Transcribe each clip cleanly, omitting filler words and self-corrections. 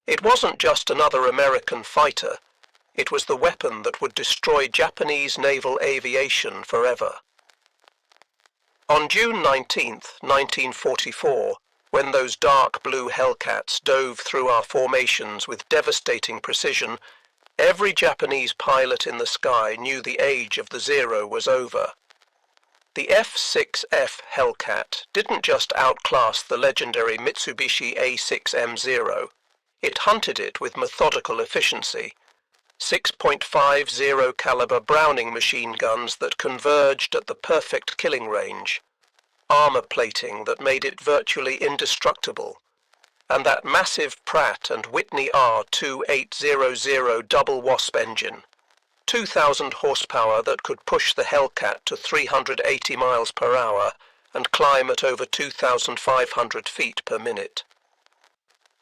It wasn't just another American fighter. It was the weapon that would destroy Japanese naval aviation forever. On June 19, 1944, when those dark blue Hellcats dove through our formations with devastating precision, every Japanese pilot in the sky knew the age of the Zero was over. The F6F Hellcat didn't just outclass the legendary Mitsubishi A6M Zero, it hunted it with methodical efficiency. 6.50 caliber Browning machine guns that converged at the perfect killing range, armor plating that made it virtually indestructible, and that massive Pratt & Whitney R2800 double Wasp engine, 2,000 horsepower that could push the Hellcat to 380 miles per hour and climb at over 2,500 feet per minute.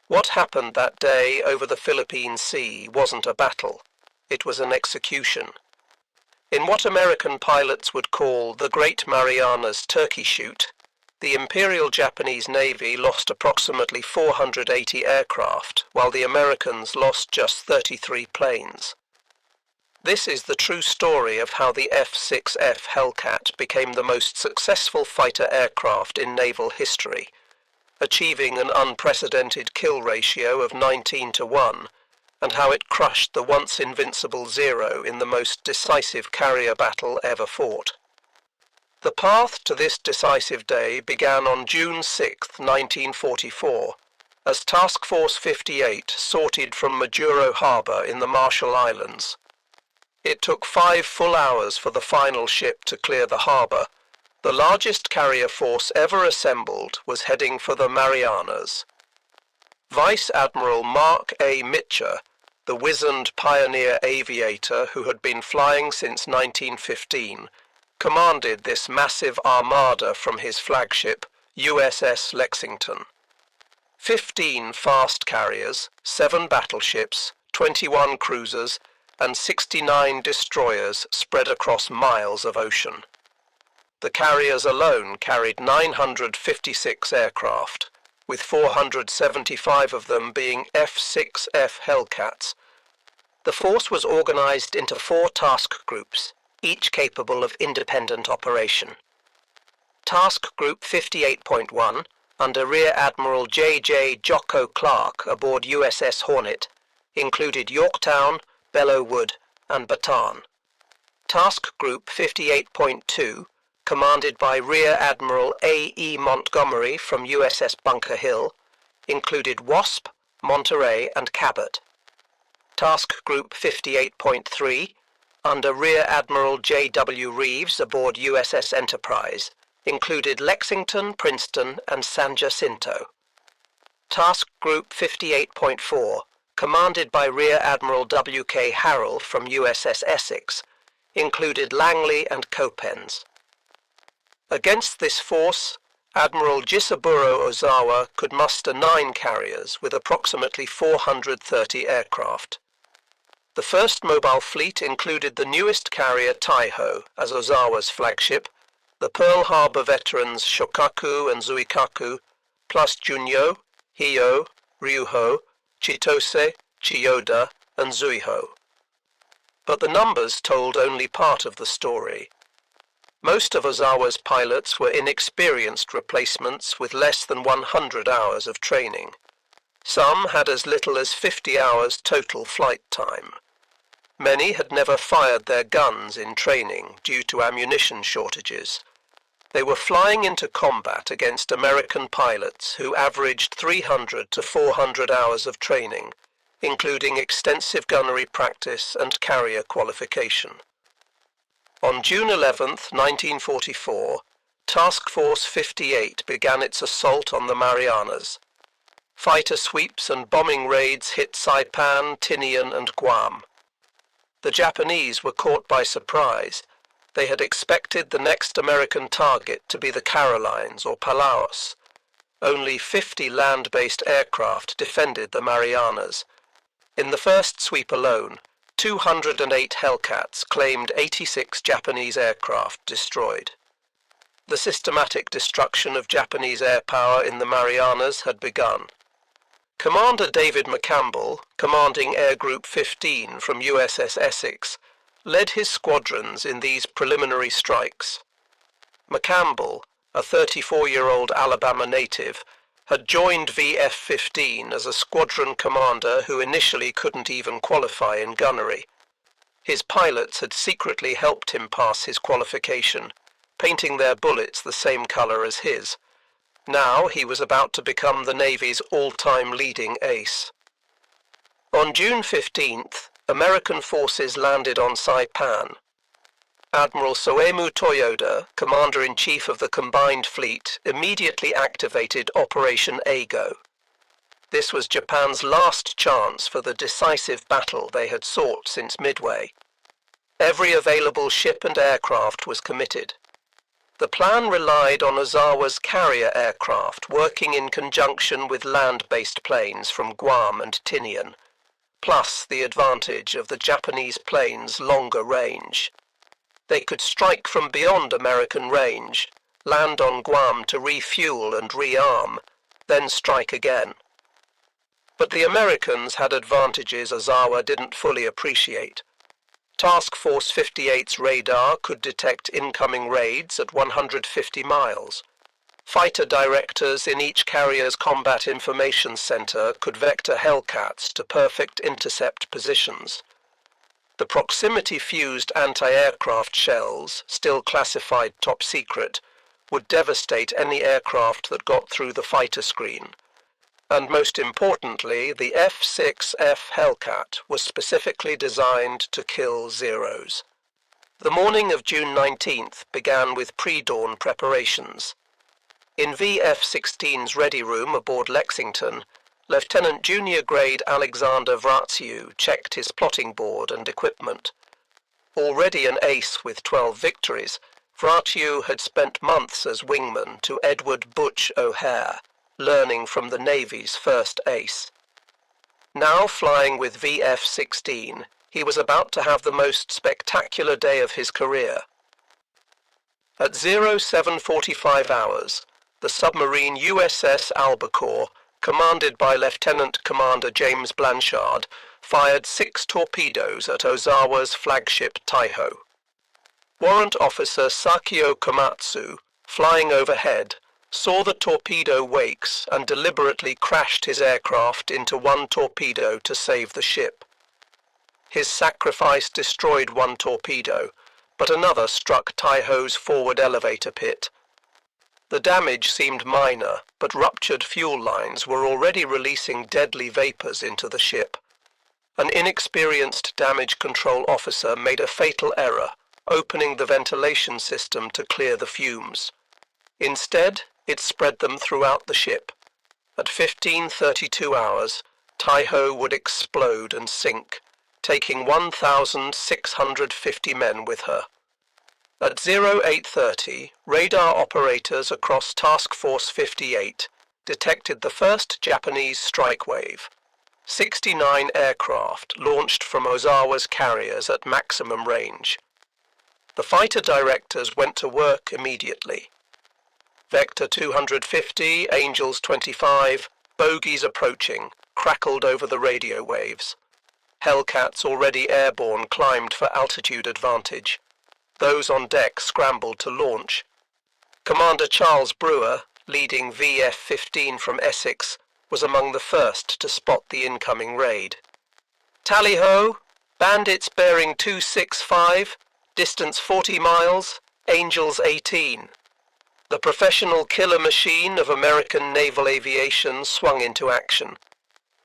What happened that day over the Philippine Sea wasn't a battle, it was an execution. In what American pilots would call the Great Marianas Turkey Shoot, the Imperial Japanese Navy lost approximately 480 aircraft, while the Americans lost just 33 planes. This is the true story of how the F6F Hellcat became the most successful fighter aircraft in naval history, achieving an unprecedented kill ratio of 19-1, and how it crushed the once invincible Zero in the most decisive carrier battle ever fought. The path to this decisive day began on June 6, 1944, as Task Force 58 sorted from Majuro Harbor in the Marshall Islands. It took 5 full hours for the final ship to clear the harbor. The largest carrier force ever assembled was heading for the Marianas. Vice Admiral Mark A. Mitscher, the wizened pioneer aviator who had been flying since 1915, commanded this massive armada from his flagship, USS Lexington. 15 fast carriers, 7 battleships, 21 cruisers, and 69 destroyers spread across miles of ocean. The carriers alone carried 956 aircraft, with 475 of them being F6F Hellcats. The force was organized into 4 task groups, each capable of independent operation. Task Group 58.1, under Rear Admiral J.J. Jocko Clark aboard USS Hornet, included Yorktown, Belleau Wood, and Bataan. Task Group 58.2, commanded by Rear Admiral A.E. Montgomery from USS Bunker Hill, included Wasp, Monterey, and Cabot. Task Group 58.3, under Rear Admiral J.W. Reeves aboard USS Enterprise, included Lexington, Princeton, and San Jacinto. Task Group 58.4, commanded by Rear Admiral W.K. Harrell from USS Essex, included Langley and Copenhagen. Against this force, Admiral Jisaburo Ozawa could muster 9 carriers with approximately 430 aircraft. The first mobile fleet included the newest carrier Taiho as Ozawa's flagship, the Pearl Harbor veterans Shokaku and Zuikaku, plus Junyo, Hiyo, Ryuho, Chitose, Chiyoda, and Zuiho. But the numbers told only part of the story. Most of Ozawa's pilots were inexperienced replacements with less than 100 hours of training. Some had as little as 50 hours total flight time. Many had never fired their guns in training due to ammunition shortages. They were flying into combat against American pilots who averaged 300 to 400 hours of training, including extensive gunnery practice and carrier qualification. On June 11, 1944, Task Force 58 began its assault on the Marianas. Fighter sweeps and bombing raids hit Saipan, Tinian, and Guam. The Japanese were caught by surprise. They had expected the next American target to be the Carolines or Palaos. Only 50 land-based aircraft defended the Marianas. In the first sweep alone, 208 Hellcats claimed 86 Japanese aircraft destroyed. The systematic destruction of Japanese air power in the Marianas had begun. Commander David McCampbell, commanding Air Group 15 from USS Essex, led his squadrons in these preliminary strikes. McCampbell, a 34-year-old Alabama native, had joined VF-15 as a squadron commander who initially couldn't even qualify in gunnery. His pilots had secretly helped him pass his qualification, painting their bullets the same color as his. Now he was about to become the Navy's all-time leading ace. On June 15th, American forces landed on Saipan. Admiral Soemu Toyoda, Commander-in-Chief of the Combined Fleet, immediately activated Operation Eigo. This was Japan's last chance for the decisive battle they had sought since Midway. Every available ship and aircraft was committed. The plan relied on Ozawa's carrier aircraft working in conjunction with land-based planes from Guam and Tinian, plus the advantage of the Japanese planes' longer range. They could strike from beyond American range, land on Guam to refuel and rearm, then strike again. But the Americans had advantages Ozawa didn't fully appreciate. Task Force 58's radar could detect incoming raids at 150 miles. Fighter directors in each carrier's combat information center could vector Hellcats to perfect intercept positions. The proximity-fused anti-aircraft shells, still classified top secret, would devastate any aircraft that got through the fighter screen. And most importantly, the F6F Hellcat was specifically designed to kill Zeros. The morning of June 19th began with pre-dawn preparations. In VF-16's ready room aboard Lexington, Lieutenant Junior Grade Alexander Vraciu checked his plotting board and equipment. Already an ace with 12 victories, Vraciu had spent months as wingman to Edward Butch O'Hare, learning from the Navy's first ace. Now flying with VF-16, he was about to have the most spectacular day of his career. At 0745 hours, the submarine USS Albacore, commanded by Lieutenant Commander James Blanchard, fired 6 torpedoes at Ozawa's flagship Taiho. Warrant Officer Sakio Komatsu, flying overhead, saw the torpedo wakes and deliberately crashed his aircraft into one torpedo to save the ship. His sacrifice destroyed one torpedo, but another struck Taiho's forward elevator pit. The damage seemed minor, but ruptured fuel lines were already releasing deadly vapors into the ship. An inexperienced damage control officer made a fatal error, opening the ventilation system to clear the fumes. Instead, it spread them throughout the ship. At 15:32 hours, Taiho would explode and sink, taking 1,650 men with her. At 0830, radar operators across Task Force 58 detected the first Japanese strike wave. 69 aircraft launched from Ozawa's carriers at maximum range. The fighter directors went to work immediately. Vector 250, Angels 25, bogies approaching, crackled over the radio waves. Hellcats already airborne climbed for altitude advantage. Those on deck scrambled to launch. Commander Charles Brewer, leading VF-15 from Essex, was among the first to spot the incoming raid. Tally-ho! Bandits bearing 265, distance 40 miles, Angels 18. The professional killer machine of American naval aviation swung into action.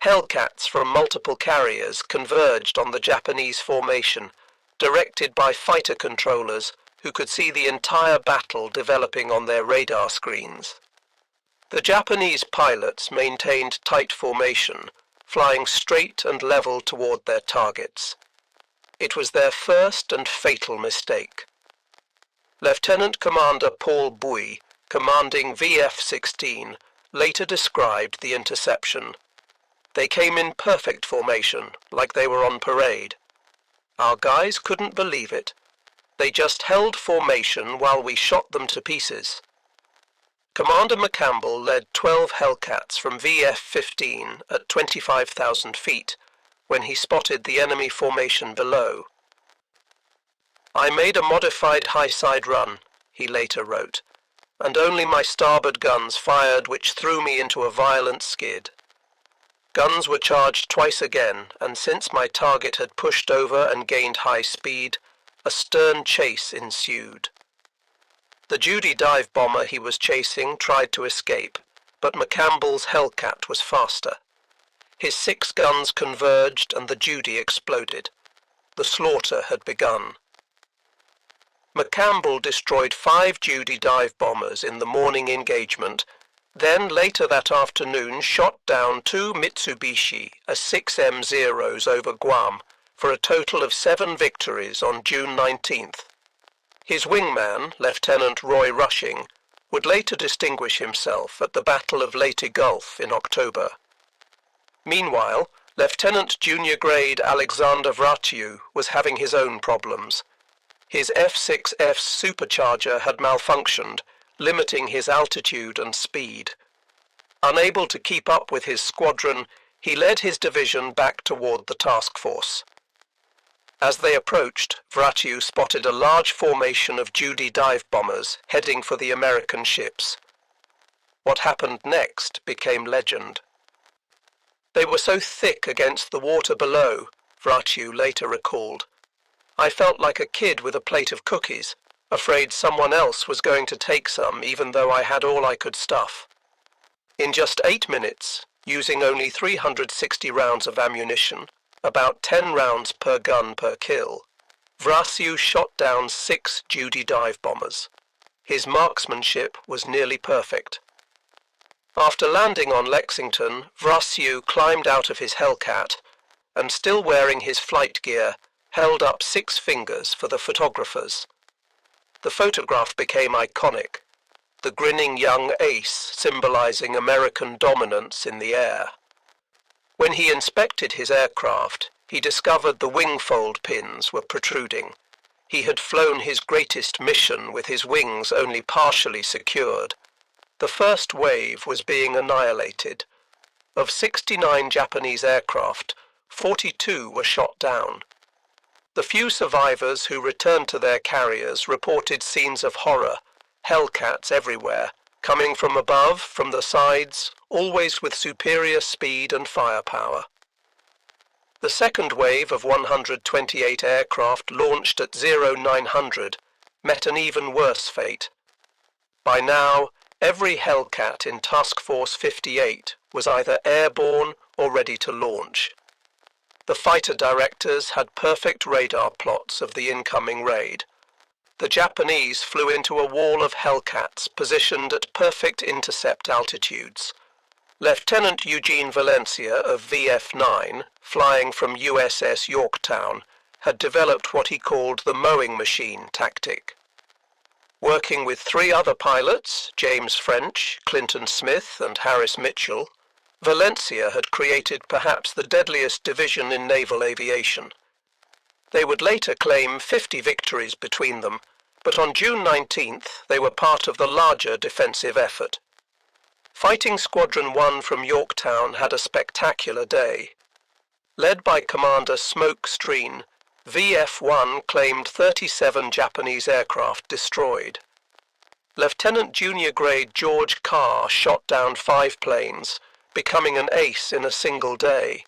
Hellcats from multiple carriers converged on the Japanese formation, directed by fighter controllers who could see the entire battle developing on their radar screens. The Japanese pilots maintained tight formation, flying straight and level toward their targets. It was their first and fatal mistake. Lieutenant Commander Paul Bui, commanding VF-16, later described the interception. They came in perfect formation, like they were on parade. Our guys couldn't believe it. They just held formation while we shot them to pieces. Commander McCampbell led 12 Hellcats from VF-15 at 25,000 feet when he spotted the enemy formation below. "I made a modified high-side run," he later wrote, "and only my starboard guns fired, which threw me into a violent skid. Guns were charged twice again, and since my target had pushed over and gained high speed, a stern chase ensued. The Judy dive bomber he was chasing tried to escape, but McCampbell's Hellcat was faster. His 6 guns converged and the Judy exploded. The slaughter had begun." McCampbell destroyed 5 Judy dive bombers in the morning engagement, then later that afternoon shot down 2 Mitsubishi A6M Zeros over Guam for a total of 7 victories on June 19th. His wingman, Lieutenant Roy Rushing, would later distinguish himself at the Battle of Leyte Gulf in October. Meanwhile, Lieutenant Junior Grade Alexander Vraciu was having his own problems. His F6F supercharger had malfunctioned, limiting his altitude and speed. Unable to keep up with his squadron, he led his division back toward the task force. As they approached, Vraciu spotted a large formation of Judy dive bombers heading for the American ships. What happened next became legend. "They were so thick against the water below," Vraciu later recalled. "I felt like a kid with a plate of cookies, afraid someone else was going to take some even though I had all I could stuff." In just 8 minutes, using only 360 rounds of ammunition, about 10 rounds per gun per kill, Vraciu shot down 6 Judy dive bombers. His marksmanship was nearly perfect. After landing on Lexington, Vraciu climbed out of his Hellcat and, still wearing his flight gear, held up 6 fingers for the photographers. The photograph became iconic, the grinning young ace symbolizing American dominance in the air. When he inspected his aircraft, he discovered the wingfold pins were protruding. He had flown his greatest mission with his wings only partially secured. The first wave was being annihilated. Of 69 Japanese aircraft, 42 were shot down. The few survivors who returned to their carriers reported scenes of horror, Hellcats everywhere, coming from above, from the sides, always with superior speed and firepower. The second wave of 128 aircraft launched at 0900 met an even worse fate. By now, every Hellcat in Task Force 58 was either airborne or ready to launch. The fighter directors had perfect radar plots of the incoming raid. The Japanese flew into a wall of Hellcats positioned at perfect intercept altitudes. Lieutenant Eugene Valencia of VF-9, flying from USS Yorktown, had developed what he called the mowing machine tactic. Working with 3 other pilots, James French, Clinton Smith, and Harris Mitchell, Valencia had created perhaps the deadliest division in naval aviation. They would later claim 50 victories between them, but on June 19th they were part of the larger defensive effort. Fighting Squadron 1 from Yorktown had a spectacular day. Led by Commander Smoke Streen, VF-1 claimed 37 Japanese aircraft destroyed. Lieutenant Junior Grade George Carr shot down 5 planes, becoming an ace in a single day.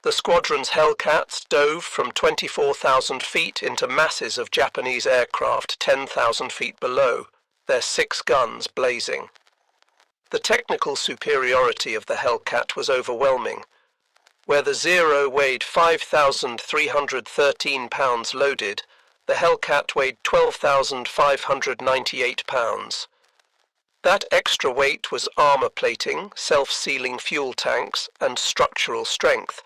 The squadron's Hellcats dove from 24,000 feet into masses of Japanese aircraft 10,000 feet below, their 6 guns blazing. The technical superiority of the Hellcat was overwhelming. Where the Zero weighed 5,313 pounds loaded, the Hellcat weighed 12,598 pounds. That extra weight was armor plating, self-sealing fuel tanks, and structural strength.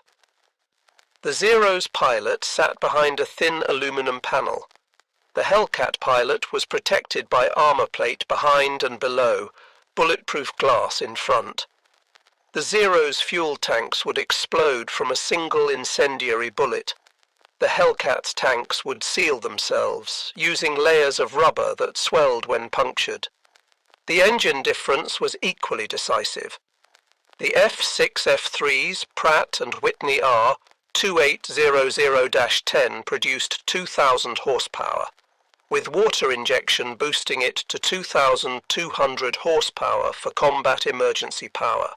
The Zero's pilot sat behind a thin aluminum panel. The Hellcat pilot was protected by armor plate behind and below, bulletproof glass in front. The Zero's fuel tanks would explode from a single incendiary bullet. The Hellcat's tanks would seal themselves, using layers of rubber that swelled when punctured. The engine difference was equally decisive. The F6F3's Pratt & Whitney R 2800-10 produced 2,000 horsepower, with water injection boosting it to 2,200 horsepower for combat emergency power.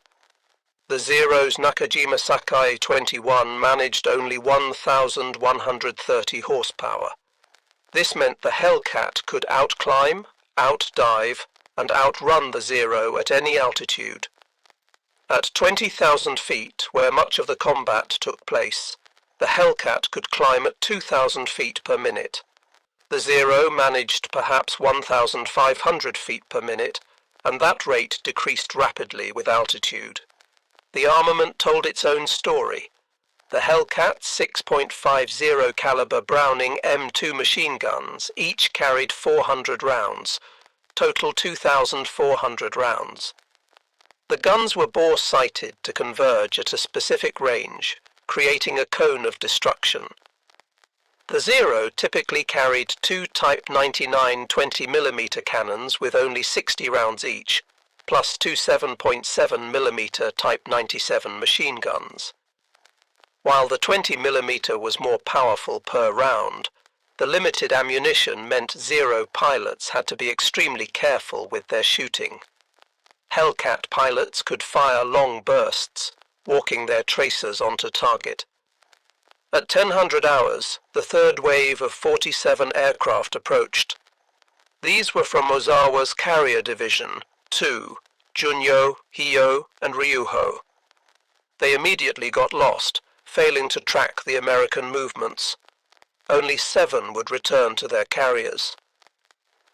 The Zero's Nakajima Sakai 21 managed only 1,130 horsepower. This meant the Hellcat could outclimb, outdive, and outrun the Zero at any altitude. At 20,000 feet, where much of the combat took place, the Hellcat could climb at 2,000 feet per minute. The Zero managed perhaps 1,500 feet per minute, and that rate decreased rapidly with altitude. The armament told its own story. The Hellcat's 6.50 caliber Browning M2 machine guns each carried 400 rounds, total 2,400 rounds. The guns were bore-sighted to converge at a specific range, creating a cone of destruction. The Zero typically carried two Type 99 20mm cannons with only 60 rounds each, plus two 7.7mm Type 97 machine guns. While the 20mm was more powerful per round, the limited ammunition meant Zero pilots had to be extremely careful with their shooting. Hellcat pilots could fire long bursts, walking their tracers onto target. At 1000 hours, the third wave of 47 aircraft approached. These were from Ozawa's Carrier Division, 2, Junyo, Hiyo, and Ryuho. They immediately got lost, failing to track the American movements. Only 7 would return to their carriers.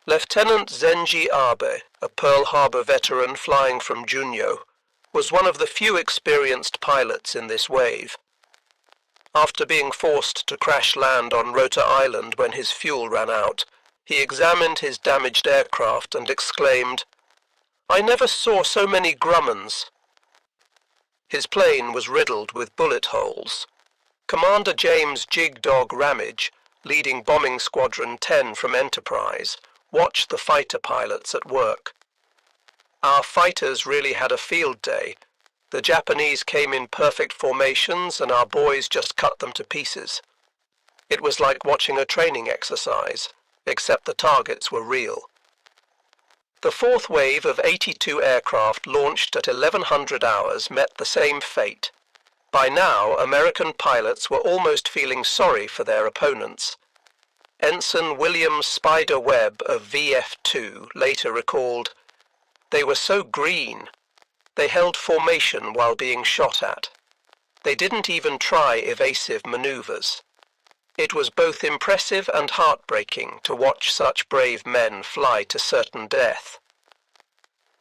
Lieutenant Zenji Abe, a Pearl Harbor veteran flying from Junyo, was one of the few experienced pilots in this wave. After being forced to crash land on Rota Island when his fuel ran out, he examined his damaged aircraft and exclaimed, "I never saw so many Grummans." His plane was riddled with bullet holes. Commander James Jig Dog Ramage, leading Bombing Squadron 10 from Enterprise, watched the fighter pilots at work. Our fighters really had a field day. The Japanese came in perfect formations and our boys just cut them to pieces. It was like watching a training exercise, except the targets were real. The fourth wave of 82 aircraft launched at 1100 hours met the same fate. By now, American pilots were almost feeling sorry for their opponents. Ensign William Spider Webb of VF2 later recalled, "They were so green. They held formation while being shot at. They didn't even try evasive maneuvers. It was both impressive and heartbreaking to watch such brave men fly to certain death."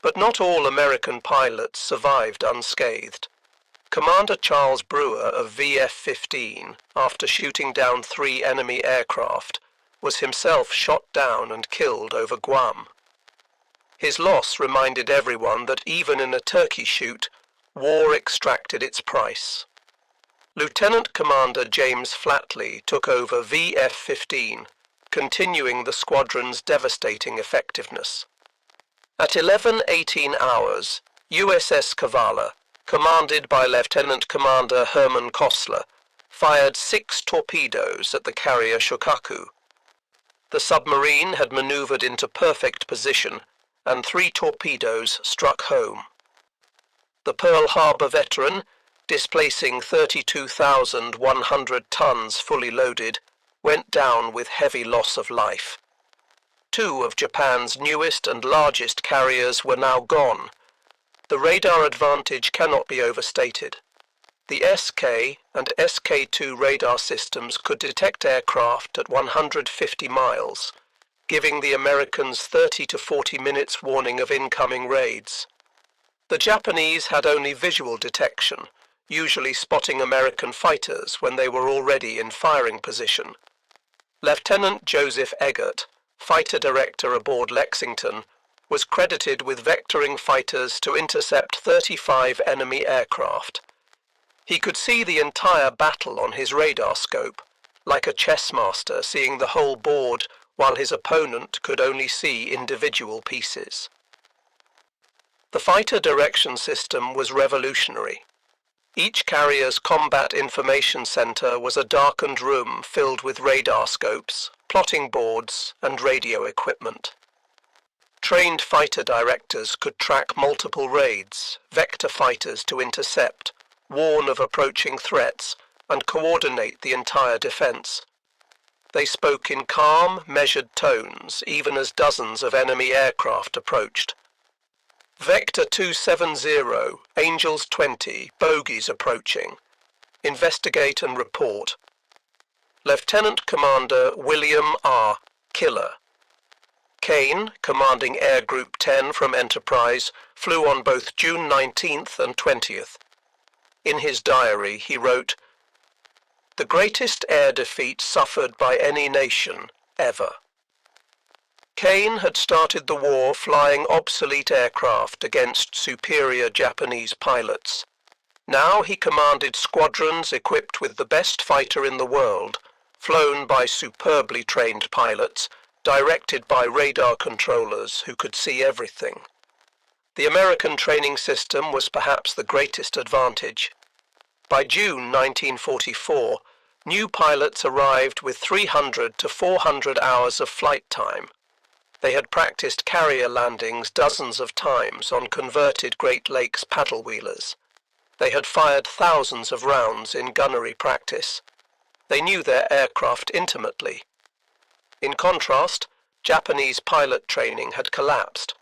But not all American pilots survived unscathed. Commander Charles Brewer of VF-15, after shooting down 3 enemy aircraft, was himself shot down and killed over Guam. His loss reminded everyone that even in a turkey shoot, war extracted its price. Lieutenant Commander James Flatley took over VF-15, continuing the squadron's devastating effectiveness. At 11:18 hours, USS Kavala, commanded by Lieutenant Commander Herman Kostler, fired 6 torpedoes at the carrier Shokaku. The submarine had maneuvered into perfect position, and 3 torpedoes struck home. The Pearl Harbor veteran, displacing 32,100 tons fully loaded, went down with heavy loss of life. 2 of Japan's newest and largest carriers were now gone. The radar advantage cannot be overstated. The SK and SK-2 radar systems could detect aircraft at 150 miles, giving the Americans 30 to 40 minutes warning of incoming raids. The Japanese had only visual detection, usually spotting American fighters when they were already in firing position. Lieutenant Joseph Eggert, fighter director aboard Lexington, was credited with vectoring fighters to intercept 35 enemy aircraft. He could see the entire battle on his radar scope, like a chess master seeing the whole board while his opponent could only see individual pieces. The fighter direction system was revolutionary. Each carrier's combat information center was a darkened room filled with radar scopes, plotting boards, and radio equipment. Trained fighter directors could track multiple raids, vector fighters to intercept, warn of approaching threats, and coordinate the entire defense. They spoke in calm, measured tones, even as dozens of enemy aircraft approached. Vector 270, Angels 20, bogies approaching. Investigate and report. Lieutenant Commander William R. Killer. Kane, commanding Air Group 10 from Enterprise, flew on both June 19th and 20th. In his diary, he wrote, "The greatest air defeat suffered by any nation, ever." Kane had started the war flying obsolete aircraft against superior Japanese pilots. Now he commanded squadrons equipped with the best fighter in the world, flown by superbly trained pilots, directed by radar controllers who could see everything. The American training system was perhaps the greatest advantage. By June 1944, new pilots arrived with 300 to 400 hours of flight time. They had practiced carrier landings dozens of times on converted Great Lakes paddle wheelers. They had fired thousands of rounds in gunnery practice. They knew their aircraft intimately. In contrast, Japanese pilot training had collapsed.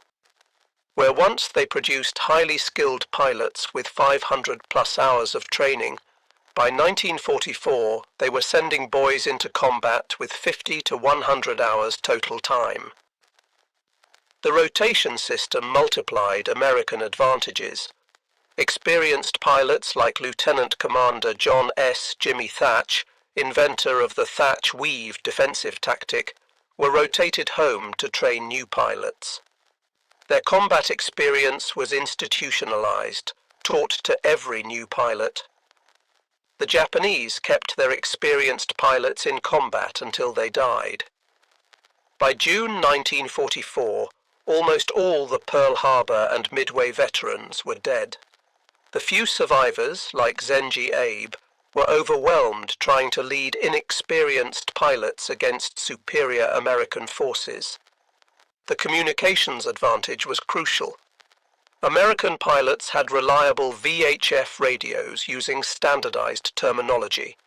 Where once they produced highly skilled pilots with 500+ hours of training, by 1944 they were sending boys into combat with 50 to 100 hours total time. The rotation system multiplied American advantages. Experienced pilots like Lieutenant Commander John S. Jimmy Thatch, inventor of the Thatch-Weave defensive tactic, were rotated home to train new pilots. Their combat experience was institutionalized, taught to every new pilot. The Japanese kept their experienced pilots in combat until they died. By June 1944, almost all the Pearl Harbor and Midway veterans were dead. The few survivors, like Zenji Abe, were overwhelmed trying to lead inexperienced pilots against superior American forces. The communications advantage was crucial. American pilots had reliable VHF radios using standardized terminology.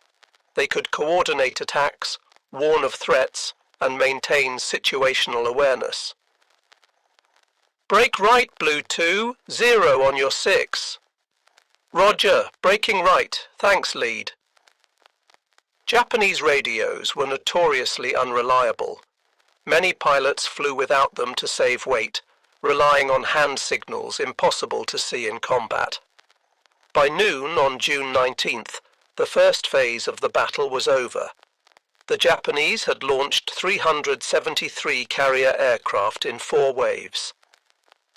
They could coordinate attacks, warn of threats, and maintain situational awareness. "Brake right, Blue 2, 0 on your 6. "Roger, braking right, thanks lead." Japanese radios were notoriously unreliable. Many pilots flew without them to save weight, relying on hand signals impossible to see in combat. By noon on June 19th, the first phase of the battle was over. The Japanese had launched 373 carrier aircraft in 4 waves.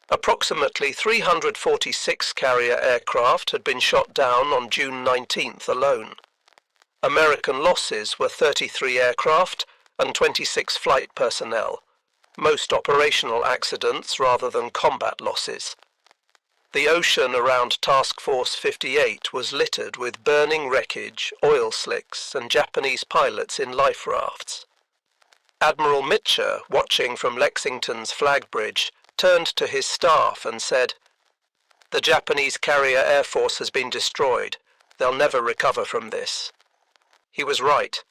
Approximately 346 carrier aircraft had been shot down on June 19th alone. American losses were 33 aircraft and 26 flight personnel, most operational accidents rather than combat losses. The ocean around Task Force 58 was littered with burning wreckage, oil slicks, and Japanese pilots in life rafts. Admiral Mitscher, watching from Lexington's flag bridge, turned to his staff and said, "The Japanese carrier air force has been destroyed. They'll never recover from this." He was right.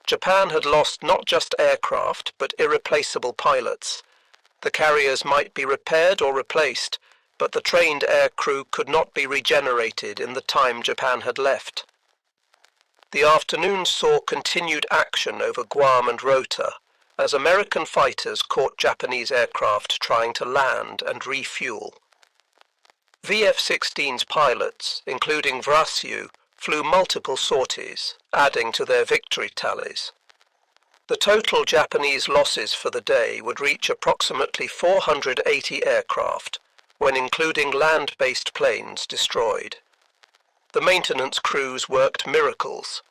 Japan had lost not just aircraft, but irreplaceable pilots. The carriers might be repaired or replaced, but the trained air crew could not be regenerated in the time Japan had left. The afternoon saw continued action over Guam and Rota, as American fighters caught Japanese aircraft trying to land and refuel. VF-16's pilots, including Vraciu, flew multiple sorties, adding to their victory tallies. The total Japanese losses for the day would reach approximately 480 aircraft, when including land-based planes destroyed. The maintenance crews worked miracles.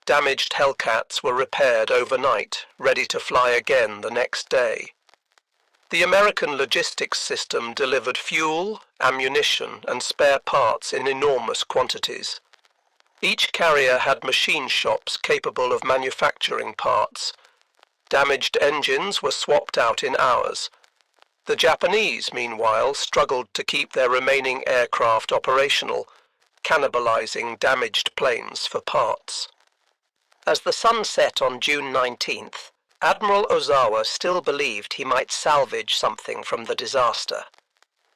Damaged Hellcats were repaired overnight, ready to fly again the next day. The American logistics system delivered fuel, ammunition, and spare parts in enormous quantities. Each carrier had machine shops capable of manufacturing parts. Damaged engines were swapped out in hours. The Japanese, meanwhile, struggled to keep their remaining aircraft operational, cannibalizing damaged planes for parts. As the sun set on June 19th, Admiral Ozawa still believed he might salvage something from the disaster.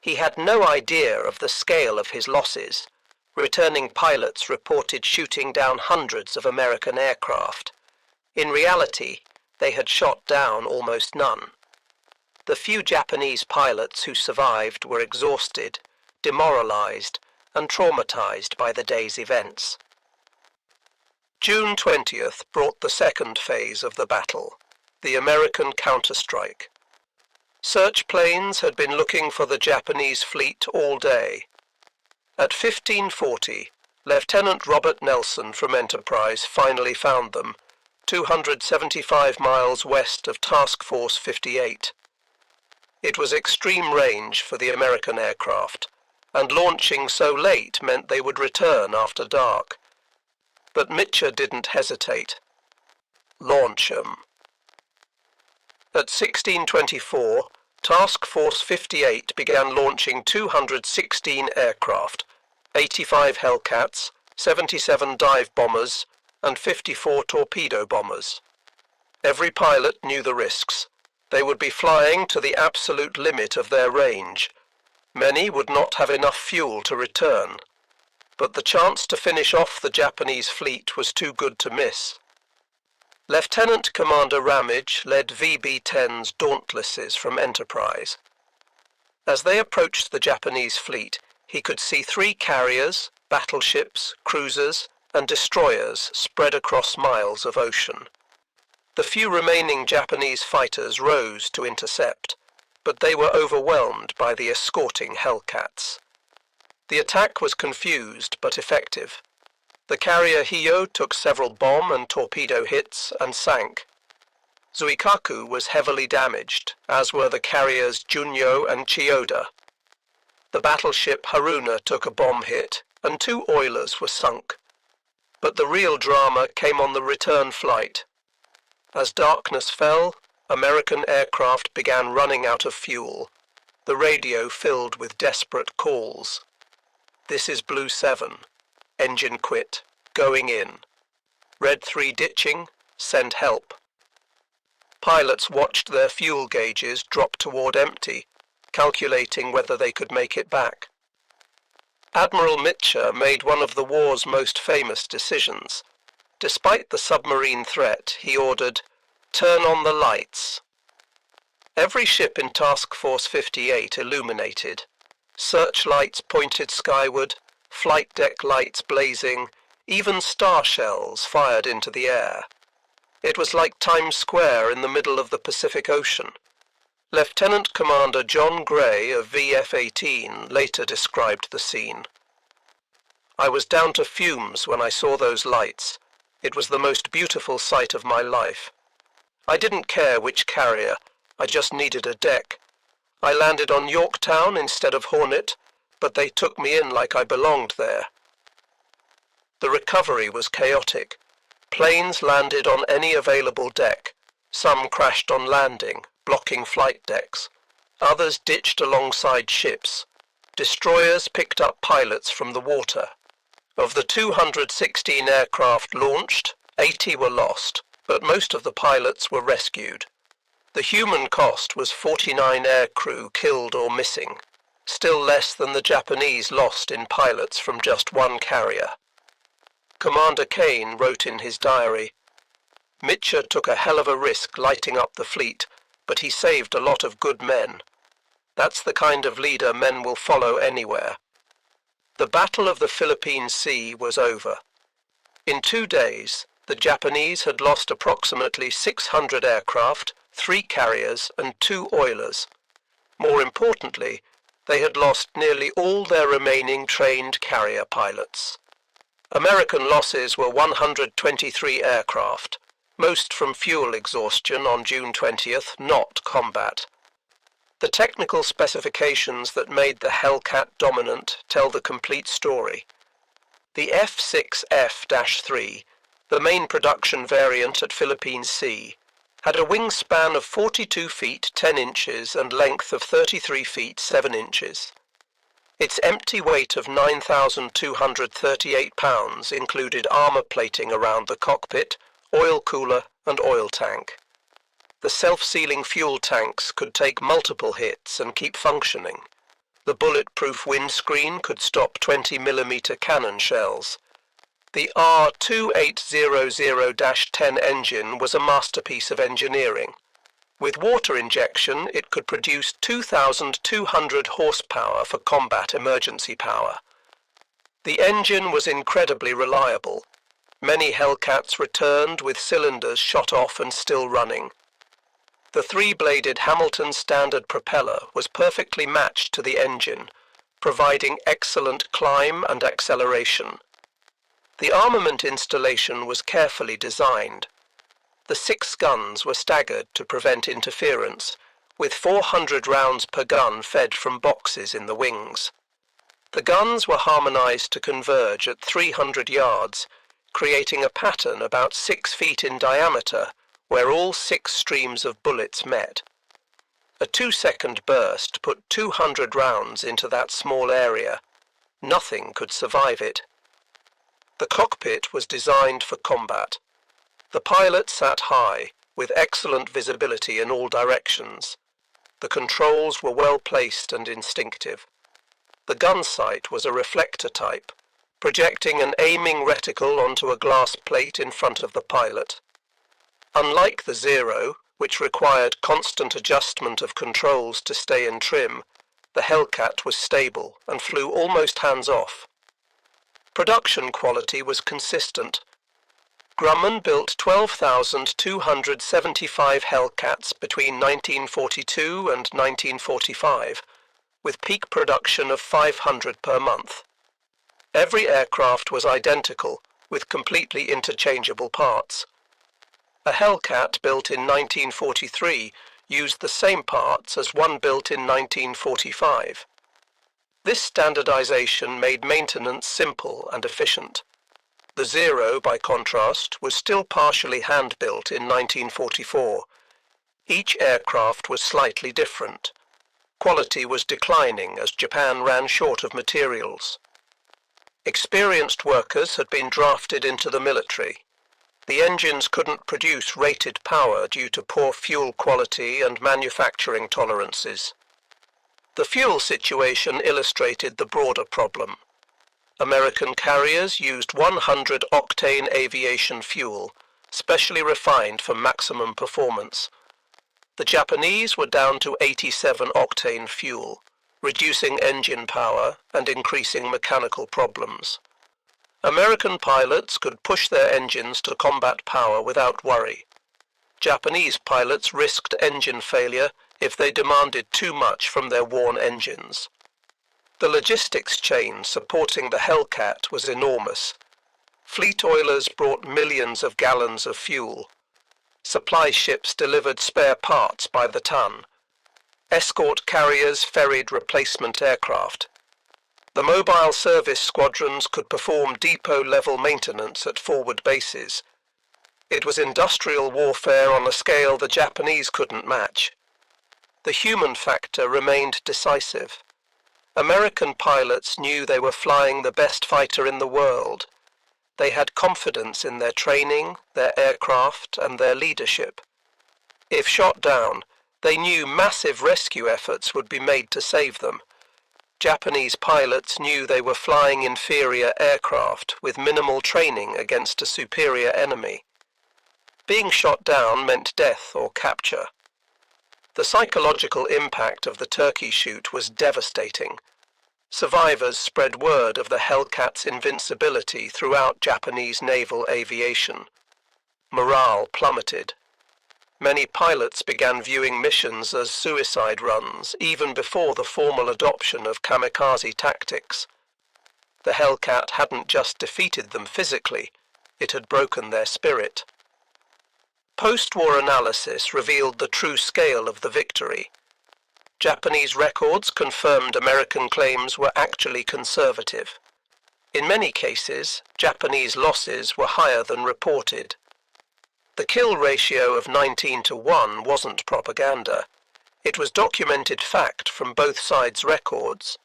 He had no idea of the scale of his losses. Returning pilots reported shooting down hundreds of American aircraft. In reality, they had shot down almost none. The few Japanese pilots who survived were exhausted, demoralized, and traumatized by the day's events. June 20th brought the second phase of the battle, the American counterstrike. Search planes had been looking for the Japanese fleet all day. At 15:40, Lieutenant Robert Nelson from Enterprise finally found them, 275 miles west of Task Force 58. It was extreme range for the American aircraft, and launching so late meant they would return after dark. But Mitscher didn't hesitate. Launch 'em. At 16:24, Task Force 58 began launching 216 aircraft, 85 Hellcats, 77 dive bombers, and 54 torpedo bombers. Every pilot knew the risks. They would be flying to the absolute limit of their range. Many would not have enough fuel to return. But the chance to finish off the Japanese fleet was too good to miss. Lieutenant Commander Ramage led VB-10's Dauntlesses from Enterprise. As they approached the Japanese fleet, he could see 3 carriers, battleships, cruisers, and destroyers spread across miles of ocean. The few remaining Japanese fighters rose to intercept, but they were overwhelmed by the escorting Hellcats. The attack was confused but effective. The carrier Hiyo took several bomb and torpedo hits and sank. Zuikaku was heavily damaged, as were the carriers Junyo and Chiyoda. The battleship Haruna took a bomb hit, and 2 oilers were sunk. But the real drama came on the return flight. As darkness fell, American aircraft began running out of fuel, the radio filled with desperate calls. "This is Blue 7. Engine quit. Going in. Red 3 ditching. Send help." Pilots watched their fuel gauges drop toward empty, calculating whether they could make it back. Admiral Mitscher made one of the war's most famous decisions. Despite the submarine threat, he ordered, "Turn on the lights." Every ship in Task Force 58 illuminated. Searchlights pointed skyward, flight deck lights blazing, even star shells fired into the air. It was like Times Square in the middle of the Pacific Ocean. Lieutenant Commander John Gray of VF-18 later described the scene. "I was down to fumes when I saw those lights. It was the most beautiful sight of my life. I didn't care which carrier, I just needed a deck. I landed on Yorktown instead of Hornet, but they took me in like I belonged there." The recovery was chaotic. Planes landed on any available deck. Some crashed on landing, blocking flight decks. Others ditched alongside ships. Destroyers picked up pilots from the water. Of the 216 aircraft launched, 80 were lost, but most of the pilots were rescued. The human cost was 49 aircrew killed or missing, still less than the Japanese lost in pilots from just one carrier. Commander Kane wrote in his diary, "Mitscher took a hell of a risk lighting up the fleet, but he saved a lot of good men. That's the kind of leader men will follow anywhere." The Battle of the Philippine Sea was over. In 2 days, the Japanese had lost approximately 600 aircraft, 3 carriers, and 2 oilers. More importantly, they had lost nearly all their remaining trained carrier pilots. American losses were 123 aircraft, most from fuel exhaustion on June 20th, not combat. The technical specifications that made the Hellcat dominant tell the complete story. The F6F-3, the main production variant at Philippine Sea, had a wingspan of 42 feet 10 inches and length of 33 feet 7 inches. Its empty weight of 9,238 pounds included armor plating around the cockpit, oil cooler and oil tank. The self-sealing fuel tanks could take multiple hits and keep functioning. The bulletproof windscreen could stop 20mm cannon shells. The R2800-10 engine was a masterpiece of engineering. With water injection, it could produce 2,200 horsepower for combat emergency power. The engine was incredibly reliable. Many Hellcats returned with cylinders shot off and still running. The three-bladed Hamilton standard propeller was perfectly matched to the engine, providing excellent climb and acceleration. The armament installation was carefully designed. The 6 guns were staggered to prevent interference, with 400 rounds per gun fed from boxes in the wings. The guns were harmonized to converge at 300 yards, creating a pattern about 6 feet in diameter, where all 6 streams of bullets met. A 2-second burst put 200 rounds into that small area. Nothing could survive it. The cockpit was designed for combat. The pilot sat high, with excellent visibility in all directions. The controls were well placed and instinctive. The gun sight was a reflector type, projecting an aiming reticle onto a glass plate in front of the pilot. Unlike the Zero, which required constant adjustment of controls to stay in trim, the Hellcat was stable and flew almost hands-off. Production quality was consistent. Grumman built 12,275 Hellcats between 1942 and 1945, with peak production of 500 per month. Every aircraft was identical, with completely interchangeable parts. A Hellcat built in 1943 used the same parts as one built in 1945. This standardization made maintenance simple and efficient. The Zero, by contrast, was still partially hand-built in 1944. Each aircraft was slightly different. Quality was declining as Japan ran short of materials. Experienced workers had been drafted into the military. The engines couldn't produce rated power due to poor fuel quality and manufacturing tolerances. The fuel situation illustrated the broader problem. American carriers used 100-octane aviation fuel, specially refined for maximum performance. The Japanese were down to 87-octane fuel, reducing engine power and increasing mechanical problems. American pilots could push their engines to combat power without worry. Japanese pilots risked engine failure if they demanded too much from their worn engines. The logistics chain supporting the Hellcat was enormous. Fleet oilers brought millions of gallons of fuel. Supply ships delivered spare parts by the ton. Escort carriers ferried replacement aircraft. The mobile service squadrons could perform depot-level maintenance at forward bases. It was industrial warfare on a scale the Japanese couldn't match. The human factor remained decisive. American pilots knew they were flying the best fighter in the world. They had confidence in their training, their aircraft, and their leadership. If shot down, they knew massive rescue efforts would be made to save them. Japanese pilots knew they were flying inferior aircraft with minimal training against a superior enemy. Being shot down meant death or capture. The psychological impact of the turkey shoot was devastating. Survivors spread word of the Hellcat's invincibility throughout Japanese naval aviation. Morale plummeted. Many pilots began viewing missions as suicide runs, even before the formal adoption of kamikaze tactics. The Hellcat hadn't just defeated them physically, it had broken their spirit. Post-war analysis revealed the true scale of the victory. Japanese records confirmed American claims were actually conservative. In many cases, Japanese losses were higher than reported. The kill ratio of 19-1 wasn't propaganda. It was documented fact from both sides' records.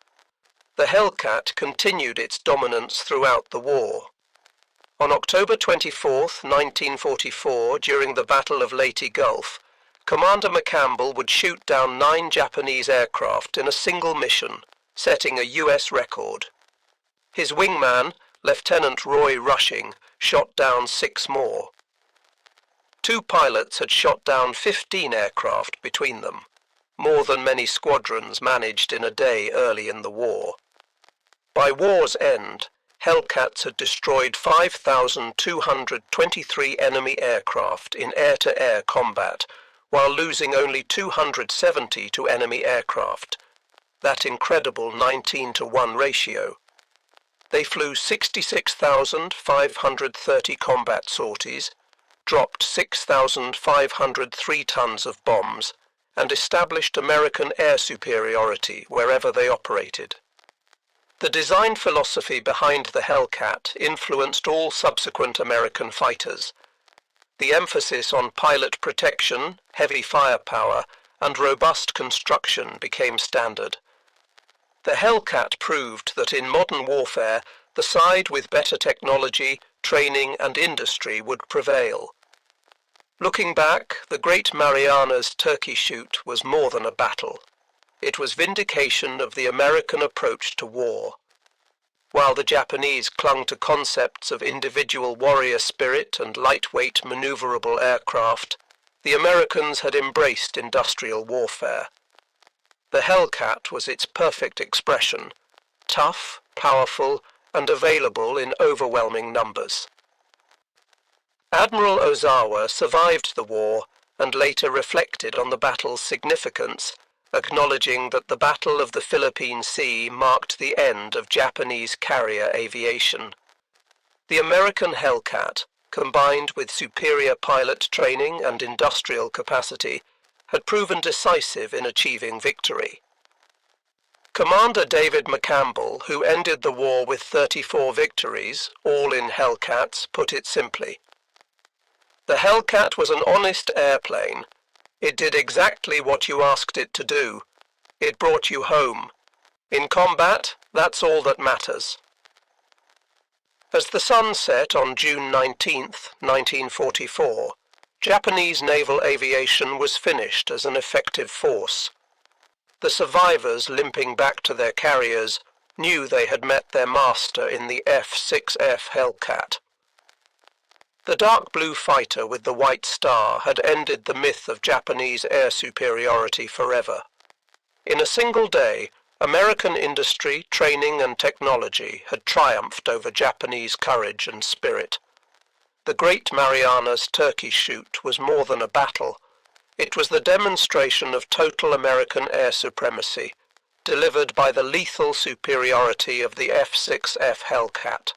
The Hellcat continued its dominance throughout the war. On October 24, 1944, during the Battle of Leyte Gulf, Commander McCampbell would shoot down 9 Japanese aircraft in a single mission, setting a US record. His wingman, Lieutenant Roy Rushing, shot down 6 more. 2 pilots had shot down 15 aircraft between them, more than many squadrons managed in a day early in the war. By war's end, Hellcats had destroyed 5,223 enemy aircraft in air-to-air combat, while losing only 270 to enemy aircraft, that incredible 19-1 ratio. They flew 66,530 combat sorties, dropped 6,503 tons of bombs, and established American air superiority wherever they operated. The design philosophy behind the Hellcat influenced all subsequent American fighters. The emphasis on pilot protection, heavy firepower, and robust construction became standard. The Hellcat proved that in modern warfare, the side with better technology, training, and industry would prevail. Looking back, the great Marianas turkey shoot was more than a battle. It was vindication of the American approach to war. While the Japanese clung to concepts of individual warrior spirit and lightweight maneuverable aircraft, the Americans had embraced industrial warfare. The Hellcat was its perfect expression, tough, powerful, and available in overwhelming numbers. Admiral Ozawa survived the war and later reflected on the battle's significance, acknowledging that the Battle of the Philippine Sea marked the end of Japanese carrier aviation. The American Hellcat, combined with superior pilot training and industrial capacity, had proven decisive in achieving victory. Commander David McCampbell, who ended the war with 34 victories, all in Hellcats, put it simply. The Hellcat was an honest airplane. It did exactly what you asked it to do. It brought you home. In combat, that's all that matters. As the sun set on June 19, 1944, Japanese naval aviation was finished as an effective force. The survivors, limping back to their carriers, knew they had met their master in the F6F Hellcat. The dark blue fighter with the white star had ended the myth of Japanese air superiority forever. In a single day, American industry, training, and technology had triumphed over Japanese courage and spirit. The Great Marianas turkey shoot was more than a battle. It was the demonstration of total American air supremacy, delivered by the lethal superiority of the F6F Hellcat.